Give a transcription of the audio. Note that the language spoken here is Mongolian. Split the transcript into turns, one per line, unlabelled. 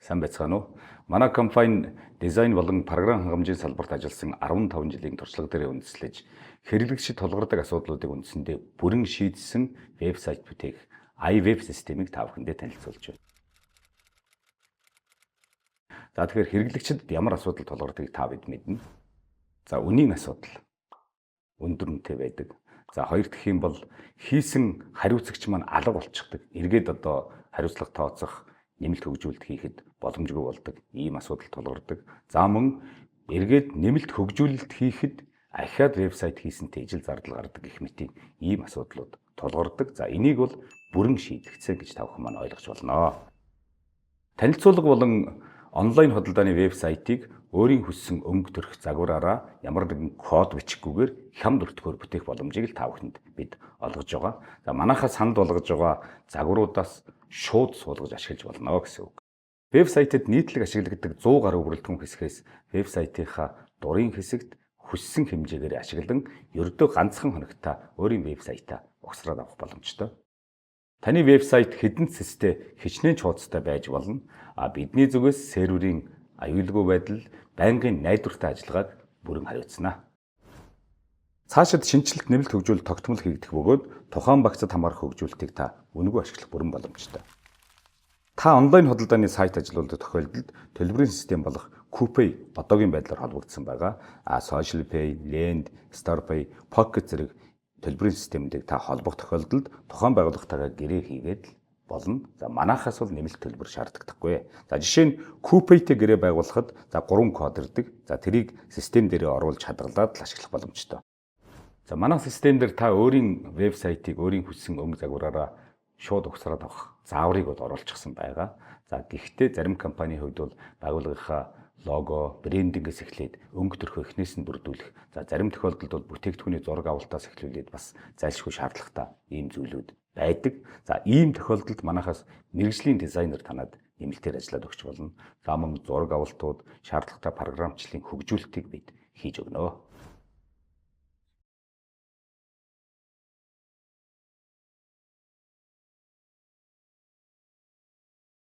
Сайн байцгаана уу? Манай компани дизайн болон програм хангамжийн салбарт ажилласан 15 жилийн туршлага дээр үндэслэж хэрэглэгчид тулгардаг асуудлуудыг үндсэндээ бүрэн шийдсэн вебсайт бүтээх iWeb системийг та бүхэндээ танилцуулж байна. За тэгэхээр хэрэглэгчид ямар асуудал тулгардгийг та бид мэднэ. За үнийн асуудал өндөр үнэтэй байдаг. За хоёр дахь юм бол хийсэн хариуцагч маань алга болчихдаг. Эргээд одоо хариуцлага тооцох нэмэлт хөгжүүлэлт хийхэд боломжгүй болдог. Ийм асуудал тулгардаг. За мөн эргээд нэмэлт хөгжүүлэлт хийхэд ахиад вебсайт хийсэнтэй ижил зардал гардаг гэх мэт ийм асуудлууд тулгардаг. За энийг бол бүрэн шийдэгцээ гэж та бүхэн маань ойлгож болно. Танилцуулга болон онлайн худалдааны вебсайтыг өөрийн хүссэн өнгө төрх загвараараа ямар нэгэн код бичггүйгээр хямд өртгөөр бүтээх боломжийг л та бүхэнд бид олгож байгаа. За манайхаас санд болгож байгаа загваруудаас шууд суулгаж ашиглаж болно гэсэн үг. Вебсайтэд нийтлэг ашигладаг 100 гаруй бүрэлдэхүүн хэсгээс вебсайтынхаа дурын хэсэгт хүссэн хэмжээгээр ашиглан ердөө ганцхан хоногта өөрийн вебсайтаа угсраад авах боломжтой. Таны вебсайт хэдэн цэстэй хичнээн чуудастай байж болно. Бидний зүгээс серверийн аюулгүй байдал, байнгын найдвартай ажиллагааг бүрэн хариуцна. Цаашид шинжилэлт нэмэлт хөгжүүлэлт тогтмол хийгдэх бөгөөд тухайн багцад хамаарах хөгжүүлэлтийг та үнэгүй ашиглах бүрэн боломжтой. Та онлайн худалдааны сайт ажиллуулдаг тохиолдолд төлбөрийн систем болох Coupay одоогийн байдлаар холбогдсон байгаа. SocialPay, Lend, StarPay, Pocket зэрэг төлбөрийн системүүдийг та холбох тохиолдолд тухайн байгууллагатайгаа гэрээ хийгээд болно. За манайхаас бол нэмэлт төлбөр шаардлагадаггүй. За жишээ нь Coupay-тэй гэрээ байгуулахад 3 код ирдэг. За тэрийг систем дээрээ оруулж хадгалаад л ашиглах боломжтой. За манай систем дээр та өөрийн вебсайтыг өөрийн хүссэн өнгө загвараараа шууд угсраад авах зааврыг бол оруулчихсан байгаа. За гэхдээ зарим компанийн хувьд бол байгууллагынхаа лого, брендингээс эхлээд өнгө төрхөө эхнээс нь бүрдүүлэх. За зарим тохиолдолд бол бүтээгдэхүүний зураг авалтаас эхлүүлээд бас зайлшгүй шаардлагатай ийм зүйлүүд байдаг. За ийм тохиолдолд манайхаас мэргэжлийн дизайнер танад нэмэлтээр ажиллаад өгч болно. За мөн зураг авалтууд, шаардлагатай програмчлалын хөгжүүлэлтийг бид хийж өгнө.